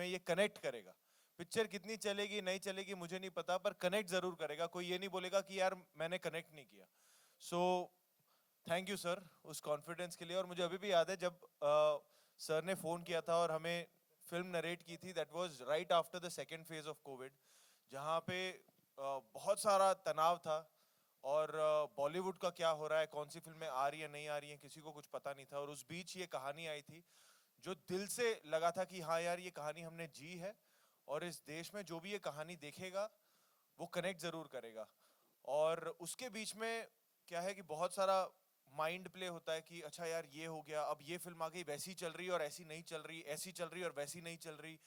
में ये कनेक्ट करेगा। पिक्चर कितनी चलेगी नहीं चलेगी मुझे नहीं पता, पर कनेक्ट जरूर करेगा। कोई ये नहीं बोलेगा कि यार मैंने कनेक्ट नहीं किया। सो थैंक यू सर उस कॉन्फिडेंस के लिए। और मुझे अभी भी याद है जब सर ने फोन किया था और हमें फिल्म नरेट की थी, that was right after the second phase of Covid, जहाँ पे बहुत सारा तनाव था और बॉलीवुड का क्या हो रहा है, कौन सी फिल्में आ रही है नहीं आ रही हैं, किसी को कुछ पता नहीं था। और उस बीच ये कहानी आई थी जो दिल से लगा था कि हाँ यार ये कहानी हमने जी है और इस देश में जो भी ये कहानी देखेगा वो कनेक्ट जरूर करेगा। और उसके बीच में क्या है कि बहुत सारा माइंड प्ले होता है कि अच्छा यार ये हो गया, अब ये फिल्म आ गई वैसी चल रही और ऐसी नहीं चल रही, ऐसी चल रही और वैसी नहीं चल रही।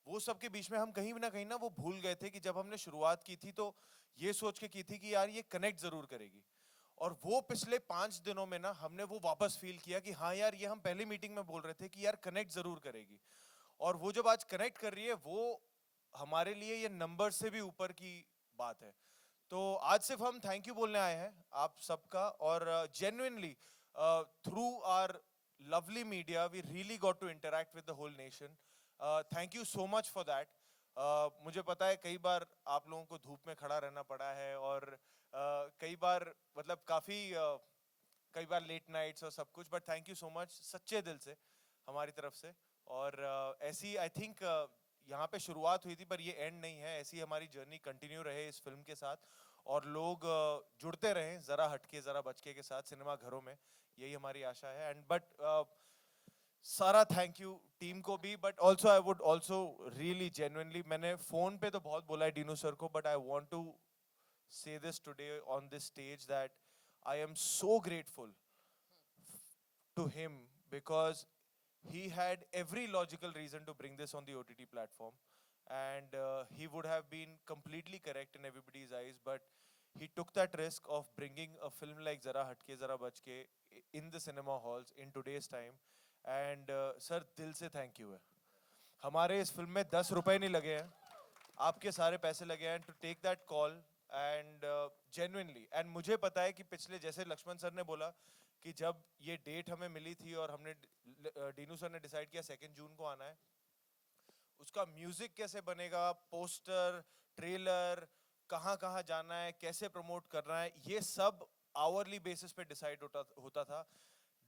वो सब के बीच में हम कहीं ना वो भूल गए थे कि जब हमने शुरुआत की थी तो ये सोच के की थी कि यार ये कनेक्ट जरूर करेगी। और वो पिछले 5 दिनों में ना हमने वो वापस फील किया कि हाँ यार ये हम पहली मीटिंग में बोल रहे थे कि यार कनेक्ट जरूर करेगी। और वो जब आज कनेक्ट कर रही है वो हमारे लिए ये नंबर से भी ऊपर की बात है। तो आज सिर्फ हम थैंक यू बोलने आए हैं आप सबका। और genuinely through our lovely media we really got to interact with the whole nation. Thank you so much for that. मुझे पता है कई बार आप लोगों को धूप में खड़ा रहना पड़ा है और कई बार मतलब काफी कई बार लेट नाइट्स और सब कुछ, but thank you so much सच्चे दिल से हमारी तरफ से। और ऐसी आई थिंक यहाँ पे शुरुआत हुई थी पर ये एंड नहीं है, ऐसी हमारी जर्नी कंटिन्यू रहे इस फिल्म के साथ और लोग जुड़ते रहें जरा हटके जरा बचके के साथ सिनेमा घरों में, यही हमारी आशा है। एंड बट सारा थैंक यू टीम को भी, but also I would also really genuinely, मैंने फोन पे तो बहुत बोला है डीनू सर को, but I want to say this today on this stage that I am so grateful to him because he had every logical reason to bring this on the OTT platform, and he would have been completely correct in everybody's eyes, but he took that risk of bringing a film like Zara Hatke Zara Bachke in the cinema halls in today's time. And sir दिल से thank you है। हमारे इस film में 10 रुपए नहीं लगे हैं, आपके सारे पैसे लगे हैं to take that call. And genuinely and मुझे पता है कि पिछले जैसे लक्ष्मण सर ने बोला कि जब ये डेट हमें मिली थी और हमने डीनू सर ने डिसाइड किया 2 जून को आना है, उसका म्यूजिक कैसे बनेगा, पोस्टर, ट्रेलर, कहाँ कहाँ जाना है, कैसे प्रमोट करना है, ये सब आवरली बेसिस पे डिसाइड होता था।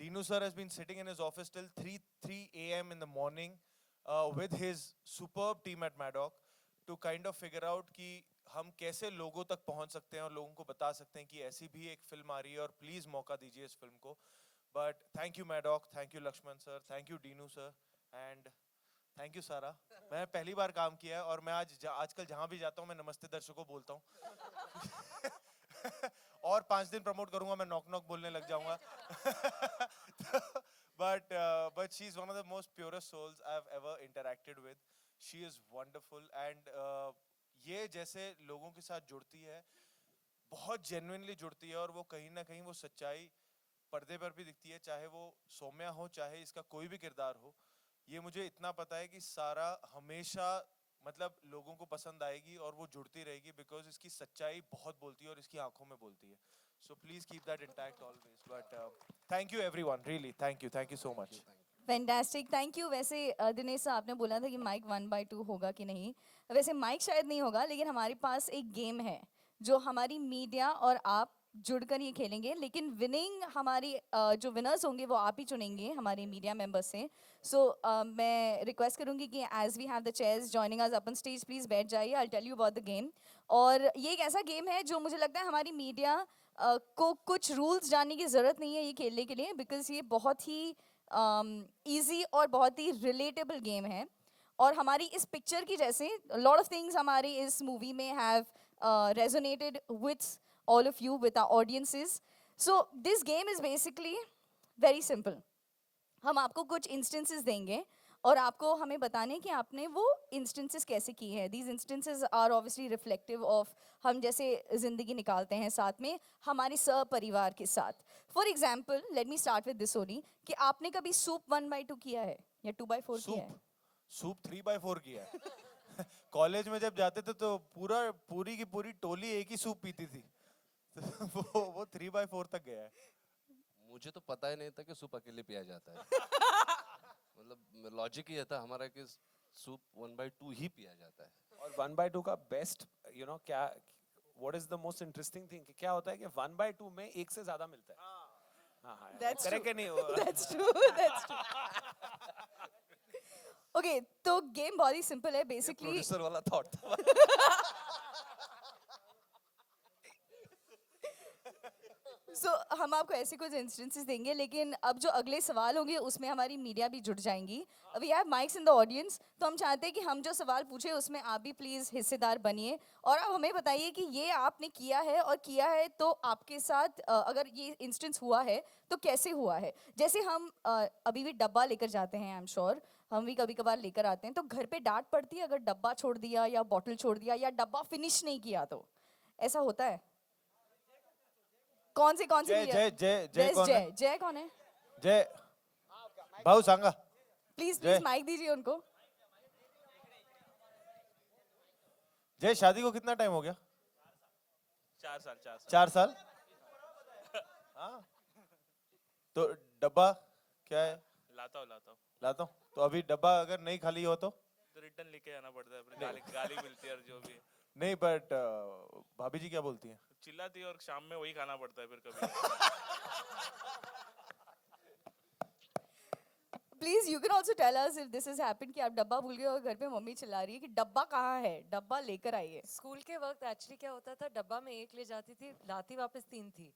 Dinu sir has been sitting in his office till 3 a.m. in the morning with his superb team at Maddock to kind of figure out कि हम कैसे लोगों तक पहुंच सकते हैं और लोगों को बता सकते हैं कि ऐसी भी एक फिल्म आ रही है और प्लीज मौका दीजिए इस फिल्म को। But thank you Maddock, thank you Laxman sir, thank you Dinu sir, and thank you Sara. मैं पहली बार काम किया है और मैं आजकल जहां भी जाता हूँ मैं नमस्ते दर्शकों बोलता हूँ। और 5 दिन प्रमोट करूंगा मैं नॉक नॉक बोलने लग जाऊंगा। but she's one of the most purest souls I've ever interacted with. She is wonderful and ये जैसे लोगों के साथ जुड़ती है, बहुत जेन्युइनली जुड़ती है और वो कहीं ना कहीं वो सच्चाई पर्दे पर भी दिखती है, चाहे वो सौम्या हो चाहे इसका कोई भी किरदार हो। ये मुझे इतना पता है कि सारा हमेशा मतलब लोगों को पसंद आएगी और वो जुड़ती रहेगी बिकॉज इसकी सच्चाई बहुत बोलती है और इसकी आंखों में बोलती है। So please keep that intact always. But thank you everyone, really thank you so much. Fantastic, thank you. वैसे दिनेश सर, आपने बोला था कि माइक 1/2 होगा कि नहीं। वैसे माइक शायद नहीं होगा, लेकिन हमारे पास एक गेम है जो हमारी मीडिया और आप जुड़कर ये खेलेंगे, लेकिन विनिंग हमारी जो विनर्स होंगे वो आप ही चुनेंगे हमारे मीडिया मेंबर्स से। सो मैं रिक्वेस्ट करूंगी कि as we have the chairs joining us upon stage, please बैठ जाइए। I tell you about the game. और ये एक ऐसा गेम है जो मुझे लगता है हमारी मीडिया को कुछ रूल्स जानने की ज़रूरत नहीं है ये खेलने के लिए, बिकॉज ये बहुत ही इजी और बहुत ही रिलेटेबल गेम है। और हमारी इस पिक्चर की जैसे लॉट ऑफ थिंग्स हमारी इस मूवी में have resonated with all of you, with our audiences. So this game is basically very simple. हम आपको कुछ इंस्टेंसेस देंगे और आपको हमें बताने कि आपने वो इंस्टेंसेस कैसे की है। These instances are obviously reflective of हम जैसे ज़िंदगी निकालते हैं साथ में हमारे परिवार के साथ। For example, let me start with this only, कि आपने कभी सूप 1/2 किया है या 2/4 किया सूप है? सूप 3/4 किया है। कॉलेज में जब जाते थे तो पूरी की पूरी टोली एक ही सूप पीती थी। तो वो 3/4 तक गया है। मुझे तो पता ही नहीं था कि सूप अकेले पिया जाता है। मतलब लॉजिक ही ये था हमारा कि सूप 1/2 ही पिया जाता है। और 1/2 का बेस्ट क्या, what is the most interesting thing, क्या होता है कि 1/2 में एक से ज्यादा मिलता है। हाँ That's करेक्ट true. है नहीं? That's true. That's true. Okay, तो गेम बहुत ही सिंपल है बेसिकली। प्रोड्यूसर वाला थॉट था। सो हम आपको ऐसे कुछ इंस्टेंसेस देंगे, लेकिन अब जो अगले सवाल होंगे उसमें हमारी मीडिया भी जुड़ जाएंगी। We have mics in the audience, तो हम चाहते हैं कि हम जो सवाल पूछे उसमें आप भी प्लीज़ हिस्सेदार बनिए और आप हमें बताइए कि ये आपने किया है, और किया है तो आपके साथ अगर ये इंस्टेंस हुआ है तो कैसे हुआ है। जैसे हम अभी भी डब्बा लेकर जाते हैं, आई एम श्योर हम भी कभी कभार लेकर आते हैं, तो घर पे डांट पड़ती है अगर डब्बा छोड़ दिया या बॉटल छोड़ दिया या डब्बा फिनिश नहीं किया, तो ऐसा होता है। कौन से जय media? जय जय जय There's कौन है? जय कौन है? जय भाऊ सांगा। प्लीज जय। माइक दीजिए उनको। जय शादी को कितना टाइम हो गया? 4 साल 4 साल। हाँ तो डब्बा क्या है? लाता हूँ लाता हूँ। तो अभी डब्बा अगर नहीं खाली हो तो रिटर्न लेके आना पड़ता है, फिर गाली मिलती है और जो भी नहीं, बट भाभी जी क्या बोलती हैं? चिल्लाती है और शाम में वही खाना पड़ता है फिर कभी। Please you can also tell us if this is happened कि आप डब्बा भूल गए और घर पे मम्मी चिल्ला रही है कि डब्बा कहाँ है, डब्बा लेकर आइए। स्कूल के वक्त एक्चुअली क्या होता था, डब्बा में 1 ले जाती थी, लाती वापस 3 थी।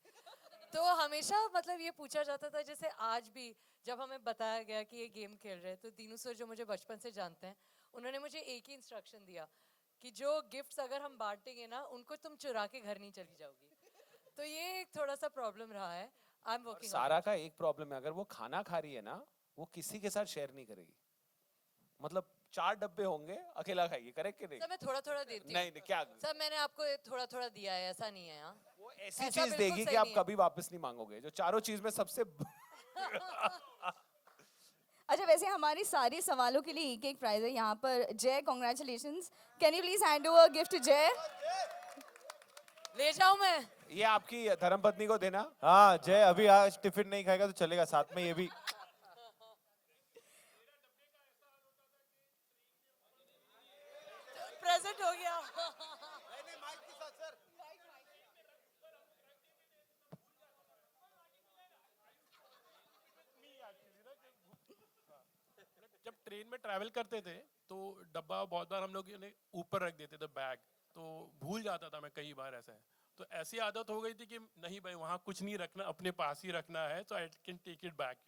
तो हमेशा मतलब ये पूछा जाता था, जैसे आज भी जब हमें बताया गया कि ये गेम खेल रहे हैं, तो दीनू सर जो मुझे बचपन से जानते हैं, उन्होंने मुझे एक ही इंस्ट्रक्शन दिया कि जो गिफ्ट्स अगर हम बांटेंगे ना, उनको तुम चुरा के घर नहीं चली जाओगी। तो ये एक थोड़ा सा प्रॉब्लम रहा है। I am working. सारा का एक प्रॉब्लम है, अगर वो खाना खा रही है ना, वो किसी के साथ शेयर नहीं करेगी। मतलब 4 डब्बे होंगे, अकेला खाएगी, करेक्ट कि नहीं? सर मैं थोड़ा थोड़ा देती हूँ। नहीं क्या, सर मैंने आपको थोड़ा थोड़ा दिया है, ऐसा नहीं है। हाँ वो ऐसी ऐसा चीज बिल्कुल देगी सही कि आप नहीं है। कभी वापस नहीं मांगोगे, जो चारों चीज में सबसे अच्छा, वैसे हमारे सारे सवालों के लिए एक एक प्राइज है यहाँ पर। Jay congratulations, can you please hand over gift to Jay. ले जाऊं मैं? ये आपकी धर्मपत्नी को देना। हाँ जय अभी आज टिफिन नहीं खाएगा तो चलेगा, साथ में ये भी। प्रेजेंट हो गया। जब ट्रेन में ट्रैवल करते थे तो डब्बा बहुत बार हम लोग ने ऊपर रख देते थे बैग, तो भूल जाता था मैं कई बार। ऐसा है तो ऐसी आदत हो गई थी कि नहीं भाई वहाँ कुछ नहीं रखना, अपने पास ही रखना है, तो I can take it back,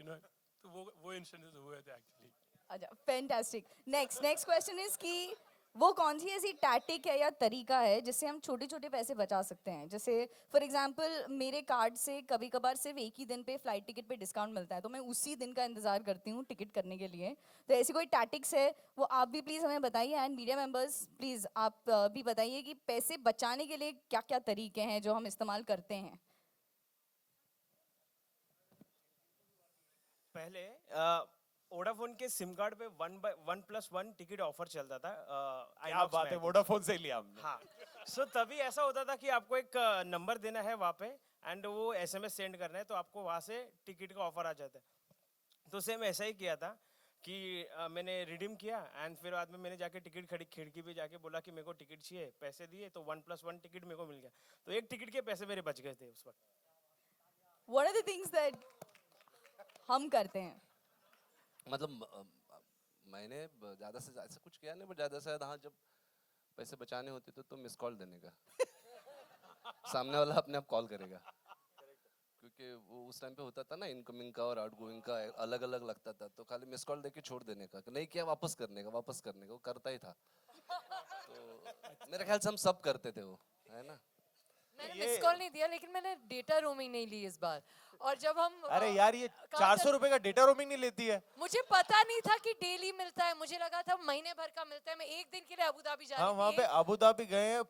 तो वो इंसिडेंट हुए थे एक्चुअली। अच्छा, फैंटास्टिक। नेक्स्ट क्वेश्चन इज कि वो कौन सी ऐसी टैक्टिक है या तरीका है जिससे हम छोटे छोटे पैसे बचा सकते हैं। जैसे फॉर एग्जांपल मेरे कार्ड से कभी कभार सिर्फ एक ही दिन पे फ्लाइट टिकट पे डिस्काउंट मिलता है, तो मैं उसी दिन का इंतजार करती हूँ टिकट करने के लिए। तो ऐसी कोई टैक्टिक्स है वो आप भी प्लीज़ हमें बताइए, एंड मीडिया मेंबर्स प्लीज़ आप भी बताइए कि पैसे बचाने के लिए क्या क्या तरीके हैं जो हम इस्तेमाल करते हैं। पहले वोडाफोन के सिम कार्ड पे 1+1 टिकट ऑफर चलता था। क्या बात है, वोडाफोन से ही लिया हमने। हाँ, सो तभी ऐसा होता था कि आपको एक नंबर देना है वहाँ पे एंड वो एसएमएस सेंड करना है, तो आपको वहाँ से टिकट का ऑफर आ जाता है। तो सेम ऐसा ही किया था कि मैंने रिडीम किया एंड फिर बाद में मैंने जाके टिकट खिड़की पे जाके बोला कि मेरे को टिकट चाहिए, पैसे दिए तो 1+1 टिकट मेरे को मिल गया। तो एक टिकट के पैसे मेरे बच गए थे उस वक्त। What are the things that हम करते हैं? मतलब मैंने ज़्यादा से ज़्यादा ऐसा कुछ किया नहीं, बट ज़्यादा से ज़्यादा हाँ, जब पैसे बचाने होते तो मिस कॉल देने का। सामने वाला अपने आप कॉल करेगा, क्योंकि वो उस टाइम पे होता था ना, इनकमिंग का और आउटगोइंग का अलग अलग लगता था, तो खाली मिस कॉल देके छोड़ देने का, नहीं किया वापस करने का वो करता ही था। तो मेरे ख्याल से हम सब करते थे वो, है ना। मैंने मिस कॉल नहीं दिया, लेकिन मैंने डेटा रोमिंग नहीं ली इस बार। और जब हम अरे यार ये 400 रुपए का डेटा रोमिंग नहीं लेती है। मुझे पता नहीं था कि डेली मिलता है, मुझे लगा था महीने भर का मिलता है। मैं एक दिन के लिए अबू धाबी जा रही हाँ थी। वहाँ पे अबू धाबी गए हैं,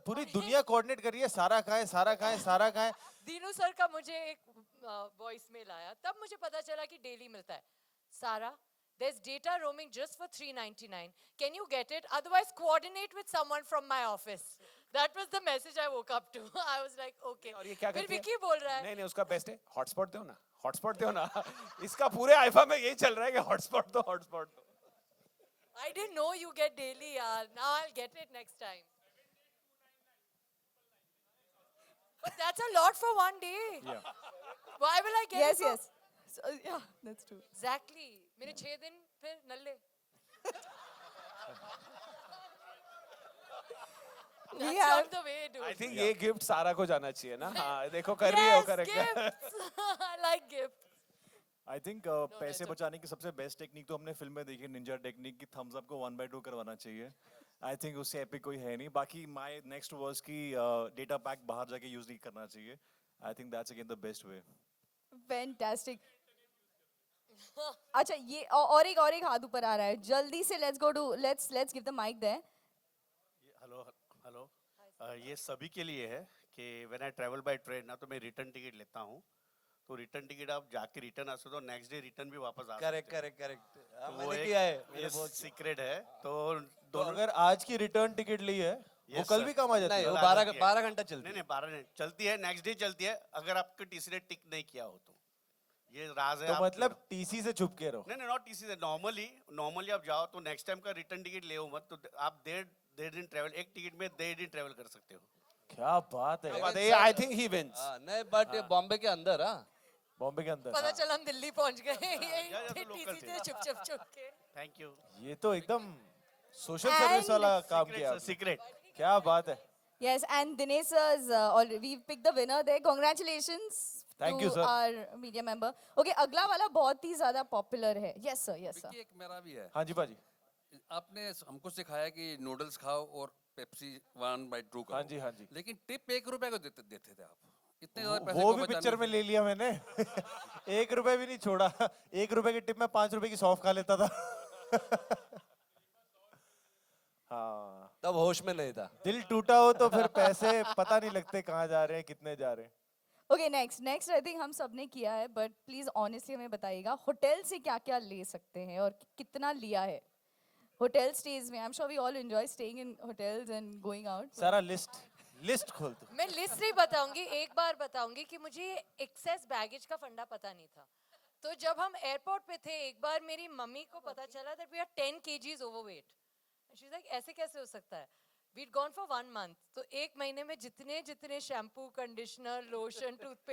पूरी दुनिया कोऑर्डिनेट कर रही है, सारा कहाँ है। दीनू सर का मुझे एक वॉइस मेल आया, तब मुझे पता चला कि डेली मिलता है। सारा, there's data roaming just for $3.99. Can you get it? Otherwise, coordinate with someone from my office. That was the message I woke up to. I was like, okay. और ये क्या फिर करती है? विकी बोल रहा है, नहीं उसका बेस्ट है हॉटस्पॉट दो ना, हॉटस्पॉट दो ना। इसका पूरे आईफा में यही चल रहा है कि हॉटस्पॉट दो। I didn't know you get daily, yaar. Now I'll get it next time. But that's a lot for one day. Yeah. Why will I get Yes, it? for- yes. So, yeah, that's true. Exactly. मेरे 6 दिन फिर नल्ले. We That's have not the way, dude. I think ये gift सारा को जाना चाहिए ना हाँ देखो कर रही है वो Yes, correct gifts. I like gifts. I think पैसे बचाने की सबसे बेस्ट टेक्निक तो हमने फिल्म में देखी निंजा टेक्निक की थम्स अप को 1/2 करवाना चाहिए आई थिंक उससे एपिक कोई है नहीं बाकी माय नेक्स्ट वर्स की डेटा पैक बाहर जाके यूज नहीं करना चाहिए I think that's again the best way fantastic. अच्छा ये और एक हाथ ऊपर आ रहा है. जल्दी से let's go to let's give the mic there. Hello hello ये सभी के लिए है कि when I travel by train ना तो मैं रिटर्न टिकट लेता हूँ तो रिटर्न टिकट आप जाके रिटर्न आ सकते हो नेक्स्ट डे रिटर्न भी वापस आ करेक्ट सकते करेक्ट करेक्ट हो। तो मैंने किया है ये सीक्रेट है तो तो दोनों अगर आज की रिटर्न टिकट ली है वो Yes, कल sir. भी काम आ जाती नहीं है वो आ 12 जाती है। 12 घंटा चलती नहीं है नहीं 12 नहीं चलती है नेक्स्ट डे चलती है अगर आपके टीसी ने टिक नहीं किया हो तो ये राज है तो आप- मतलब टीसी से छुप के रहो नहीं नहीं नॉट टीसी से नॉर्मली आप जाओ तो नेक्स्ट टाइम का रिटर्न टिकट ले मत तो आप देर दिन ट्रैवल एक टिकट में देर दिन ट्रैवल कर सकते हो क्या बात है आई थिंक ही विंस हाँ, नहीं बट ये बॉम्बे के अंदर हाँ बॉम्बे के अंदर पता चला हम दिल्ली पहुंच गए या तो यही local टीसी थे। से छुप के. थैंक यू ये तो एकदम सोशल सर्विस वाला काम किया आपने. सीक्रेट क्या बात है Yes, and Dinesh sir's we've picked the winner there. Congratulations Thank to you, sir. our media member. Okay, अगला वाला बहुत ही ज्यादा पॉपुलर है. Yes sir, yes sir. Vicky, एक मेरा भी है हाँ जी भाजी आपने हमको सिखाया कि नूडल्स खाओ और पेप्सी 1/2 खाओ हाँ जी हाँ जी लेकिन टिप 1 रुपए को देते देते थे आप इतने ज्यादा पैसे वो को भी बचाने पिक्चर में ले लिया मैंने 1 रुपए भी नहीं छोड़ा 1 रुपए की टिप में 5 रुपए की सौंफ खा लेता था हाँ तब होश में नहीं था दिल टूटा हो तो फिर पैसे पता नहीं लगते कहाँ जा रहे हैं कितने जा रहे हैं. Okay, next I think हम सब ने किया है, but please honestly हमें बताइएगा होटल से क्या क्या ले सकते हैं और कितना लिया है होटल स्टेज में. I'm sure we all enjoy staying in hotels and going out. सारा लिस्ट खोल दो. मैं लिस्ट नहीं बताऊंगी एक बार बताऊंगी कि मुझे एक्सेस बैगेज का फंडा पता नहीं था तो जब हम एयरपोर्ट पे थे एक बार मेरी मम्मी को पता चला that we are 10 kgs overweight. She is like ऐसे कैसे हो सकता है. वीड गॉन फॉर 1 month तो एक महीने में जितने शैम्पू कंडीशनर लोशन टूथपेस्ट